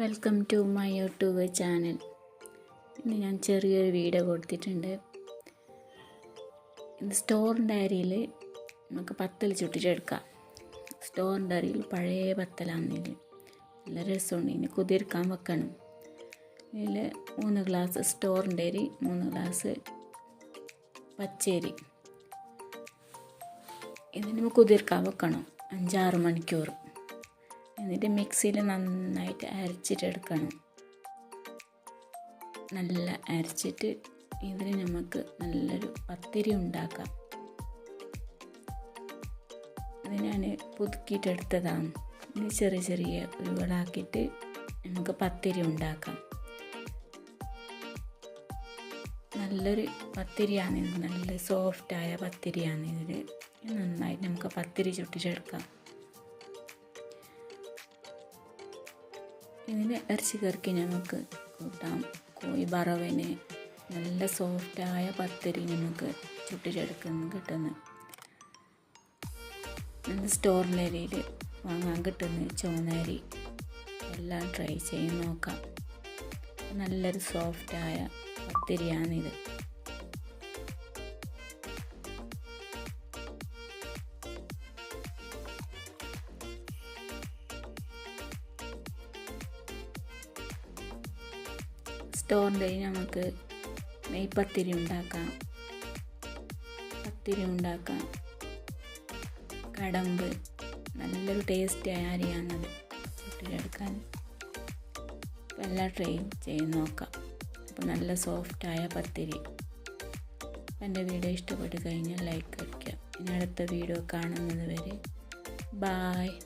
Welcome to my YouTube channel. ഇന്ന് ഞാൻ ചെറിയൊരു വീഡിയോ കൊടുത്തിട്ടുണ്ട്. ഇന്ന് സ്റ്റോറിൻ്റെ അരിയിൽ നമുക്ക് പത്തൽ ചുട്ടിട്ടെടുക്കാം. സ്റ്റോറിൻ്റെ അരിയിൽ പഴയ പത്തലാണെന്നില്ല, നല്ല രസമുണ്ട്. ഇനി കുതിർക്കാൻ വെക്കണം. ഇതിൽ 3 ഗ്ലാസ് സ്റ്റോറിൻ്റെ അരി, 3 ഗ്ലാസ് പച്ചരി. ഇതിന് കുതിർക്കാൻ വെക്കണം 5-6 മണിക്കൂർ. എന്നിട്ട് മിക്സിയിൽ നന്നായിട്ട് അരച്ചിട്ടെടുക്കണം. നല്ല അരച്ചിട്ട് ഇതിന് നമുക്ക് നല്ലൊരു പത്തിരി ഉണ്ടാക്കാം. അത് ഞാൻ പുതുക്കിയിട്ടെടുത്തതാണ്. ഇത് ചെറിയ ചെറിയ ഉരുളാക്കിയിട്ട് നമുക്ക് പത്തിരി ഉണ്ടാക്കാം. നല്ലൊരു പത്തിരിയാണ് ഇത്, നല്ല സോഫ്റ്റായ പത്തിരിയാണ് ഇതിൽ. നന്നായിട്ട് നമുക്ക് പത്തിരി ചുട്ടിട്ടെടുക്കാം. ഇതിന് ഇറച്ചി കറിക്ക് നമുക്ക് കൂട്ടാം. കോഴി വറവിന് നല്ല സോഫ്റ്റായ പത്തിരി നമുക്ക് ചുട്ടിട്ടെടുക്കുന്നു കിട്ടുന്നു. നല്ല സ്റ്റോറിൻ്റെ അരിയിൽ വാങ്ങാൻ കിട്ടുന്ന ചുവന്നരി എല്ലാം ട്രൈ ചെയ്ത് നോക്കാം. നല്ലൊരു സോഫ്റ്റായ പത്തിരിയാണിത്. സ്റ്റോറിൻ്റെ നമുക്ക് നെയ്പത്തിരി ഉണ്ടാക്കാം, കടമ്പ്. നല്ലൊരു ടേസ്റ്റിയായ അരിയാണത് ചുട്ടിട്ടെടുക്കാൻ. അപ്പോൾ എല്ലാം ട്രൈ ചെയ്ത് നോക്കാം. അപ്പോൾ നല്ല സോഫ്റ്റായ പത്തിരി. എൻ്റെ വീഡിയോ ഇഷ്ടപ്പെട്ട് കഴിഞ്ഞാൽ ലൈക്ക് അടിക്കുക. ഇനി അടുത്ത വീഡിയോ കാണുന്നത് വരെ ബായ്.